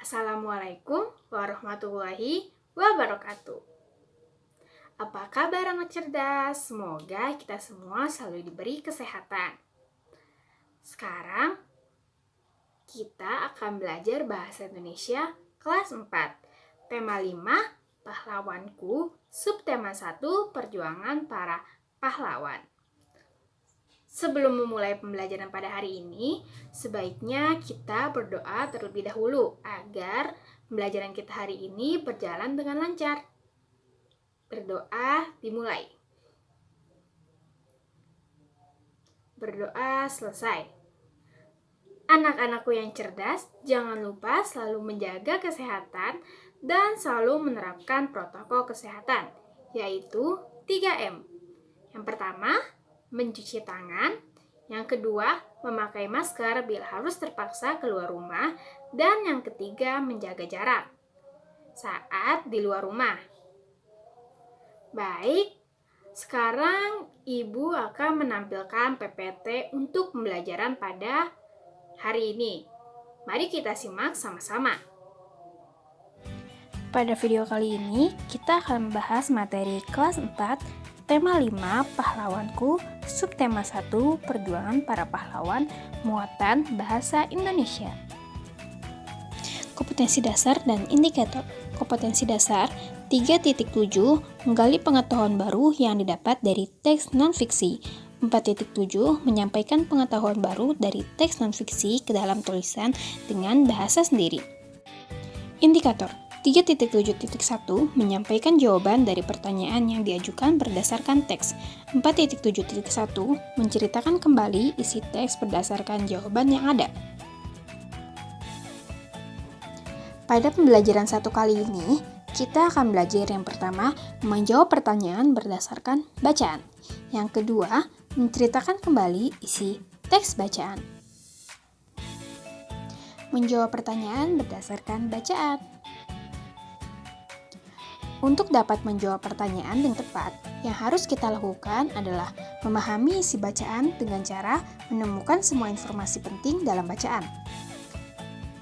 Assalamualaikum warahmatullahi wabarakatuh. Apa kabar anak cerdas? Semoga kita semua selalu diberi kesehatan. Sekarang kita akan belajar bahasa Indonesia kelas 4. Tema 5, pahlawanku, subtema 1, perjuangan para pahlawan. Sebelum memulai pembelajaran pada hari ini, sebaiknya kita berdoa terlebih dahulu agar pembelajaran kita hari ini berjalan dengan lancar. Berdoa dimulai. Berdoa selesai. Anak-anakku yang cerdas, jangan lupa selalu menjaga kesehatan dan selalu menerapkan protokol kesehatan, yaitu 3M. Yang pertama, mencuci tangan. Yang kedua, memakai masker bila harus terpaksa keluar rumah. Dan yang ketiga, menjaga jarak saat di luar rumah. Baik, sekarang Ibu akan menampilkan PPT untuk pembelajaran pada hari ini. Mari kita simak sama-sama. Pada video kali ini, kita akan membahas materi kelas 4, tema 5, pahlawanku, subtema 1, perjuangan para pahlawan, muatan bahasa Indonesia. Kompetensi dasar dan indikator. Kompetensi dasar 3.7, menggali pengetahuan baru yang didapat dari teks non-fiksi. 4.7, menyampaikan pengetahuan baru dari teks non-fiksi ke dalam tulisan dengan bahasa sendiri. Indikator 3.7.1, menyampaikan jawaban dari pertanyaan yang diajukan berdasarkan teks. 4.7.1, menceritakan kembali isi teks berdasarkan jawaban yang ada. Pada pembelajaran satu kali ini, kita akan belajar yang pertama, menjawab pertanyaan berdasarkan bacaan. Yang kedua, menceritakan kembali isi teks bacaan. Menjawab pertanyaan berdasarkan bacaan. Untuk dapat menjawab pertanyaan dengan tepat, yang harus kita lakukan adalah memahami isi bacaan dengan cara menemukan semua informasi penting dalam bacaan.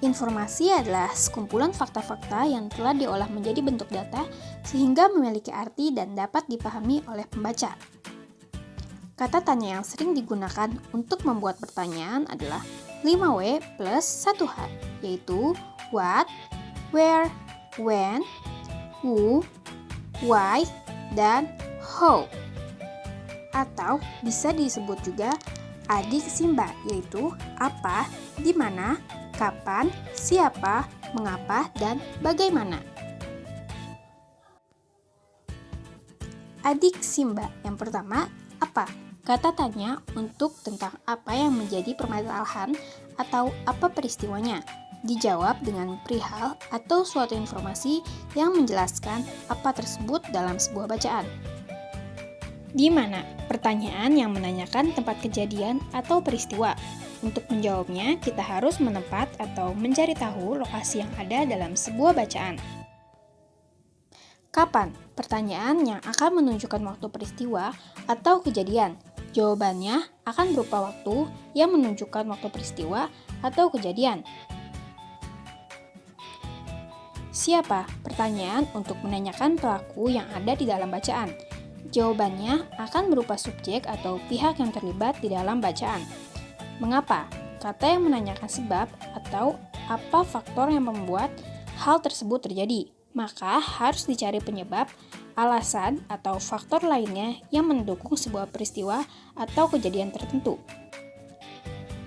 Informasi adalah sekumpulan fakta-fakta yang telah diolah menjadi bentuk data sehingga memiliki arti dan dapat dipahami oleh pembaca. Kata tanya yang sering digunakan untuk membuat pertanyaan adalah 5W plus 1H, yaitu what, where, when, who, why, dan how. Atau bisa disebut juga adik simba, yaitu apa, di mana, kapan, siapa, mengapa, dan bagaimana. Adik simba yang pertama, apa? Kata tanya untuk tentang apa yang menjadi permasalahan atau apa peristiwanya. Dijawab dengan perihal atau suatu informasi yang menjelaskan apa tersebut dalam sebuah bacaan. Di mana? Pertanyaan yang menanyakan tempat kejadian atau peristiwa. Untuk menjawabnya, kita harus menempat atau mencari tahu lokasi yang ada dalam sebuah bacaan. Kapan? Pertanyaan yang akan menunjukkan waktu peristiwa atau kejadian. Jawabannya akan berupa waktu yang menunjukkan waktu peristiwa atau kejadian. Siapa? Pertanyaan untuk menanyakan pelaku yang ada di dalam bacaan. Jawabannya akan berupa subjek atau pihak yang terlibat di dalam bacaan. Mengapa? Kata yang menanyakan sebab atau apa faktor yang membuat hal tersebut terjadi. Maka harus dicari penyebab, alasan, atau faktor lainnya yang mendukung sebuah peristiwa atau kejadian tertentu.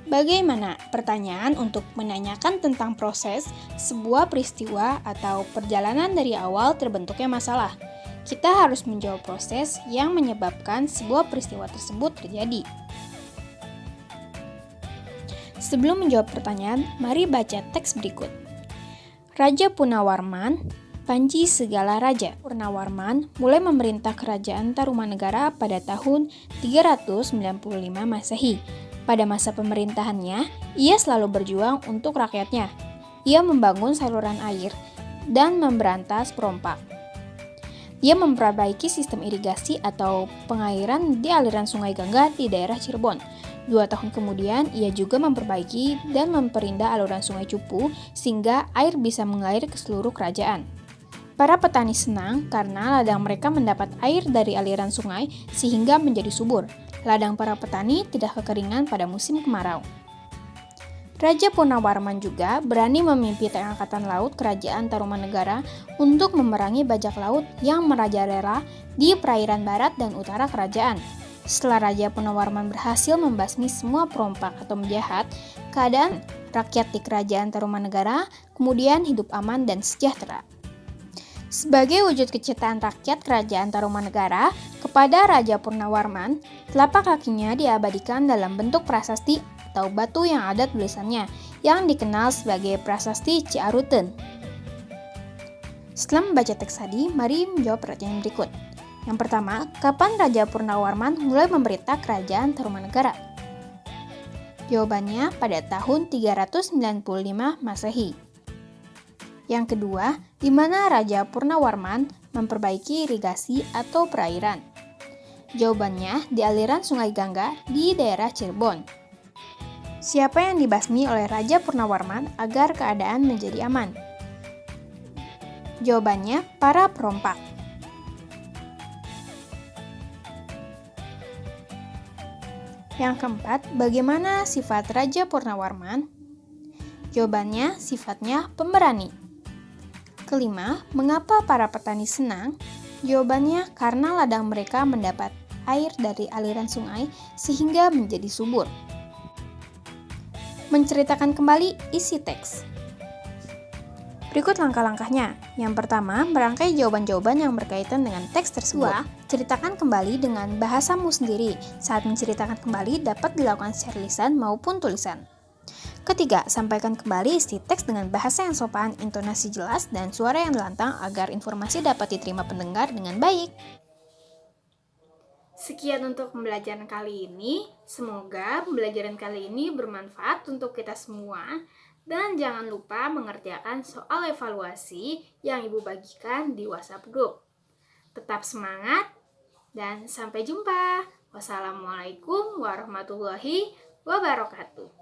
Bagaimana? Pertanyaan untuk menanyakan tentang proses sebuah peristiwa atau perjalanan dari awal terbentuknya masalah. Kita harus menjawab proses yang menyebabkan sebuah peristiwa tersebut terjadi. Sebelum menjawab pertanyaan, mari baca teks berikut. Raja Punawarman, Panji segala raja. Purnawarman mulai memerintah kerajaan Tarumanegara pada tahun 395 Masehi. Pada masa pemerintahannya, ia selalu berjuang untuk rakyatnya. Ia membangun saluran air dan memberantas perompak. Ia memperbaiki sistem irigasi atau pengairan di aliran Sungai Gangga di daerah Cirebon. 2 tahun kemudian, ia juga memperbaiki dan memperindah aliran sungai Cupu sehingga air bisa mengalir ke seluruh kerajaan. Para petani senang karena ladang mereka mendapat air dari aliran sungai sehingga menjadi subur. Ladang para petani tidak kekeringan pada musim kemarau. Raja Purnawarman juga berani memimpin angkatan laut kerajaan Tarumanegara untuk memerangi bajak laut yang merajalela di perairan barat dan utara kerajaan. Setelah Raja Purnawarman berhasil membasmi semua perompak atau penjahat, keadaan rakyat di kerajaan Tarumanegara kemudian hidup aman dan sejahtera. Sebagai wujud kecintaan rakyat kerajaan Tarumanegara kepada Raja Purnawarman, telapak kakinya diabadikan dalam bentuk prasasti atau batu yang ada tulisannya, yang dikenal sebagai Prasasti Ciaruten. Setelah membaca teks tadi, mari menjawab pertanyaan berikut. Yang pertama, kapan Raja Purnawarman mulai memerintah kerajaan Tarumanegara? Jawabannya pada tahun 395 Masehi. Yang kedua, di mana Raja Purnawarman memperbaiki irigasi atau perairan? Jawabannya di aliran Sungai Gangga di daerah Cirebon. Siapa yang dibasmi oleh Raja Purnawarman agar keadaan menjadi aman? Jawabannya para perompak. Yang keempat, bagaimana sifat Raja Purnawarman? Jawabannya sifatnya pemberani. Kelima, mengapa para petani senang? Jawabannya karena ladang mereka mendapat air dari aliran sungai sehingga menjadi subur. Menceritakan kembali isi teks. Berikut langkah-langkahnya. Yang pertama, merangkai jawaban-jawaban yang berkaitan dengan teks tersebut. Dua, ceritakan kembali dengan bahasamu sendiri. Saat menceritakan kembali dapat dilakukan secara lisan maupun tulisan. Ketiga, sampaikan kembali isi teks dengan bahasa yang sopan, intonasi jelas, dan suara yang lantang agar informasi dapat diterima pendengar dengan baik. Sekian untuk pembelajaran kali ini. Semoga pembelajaran kali ini bermanfaat untuk kita semua. Dan jangan lupa mengerjakan soal evaluasi yang Ibu bagikan di WhatsApp Group. Tetap semangat dan sampai jumpa. Wassalamualaikum warahmatullahi wabarakatuh.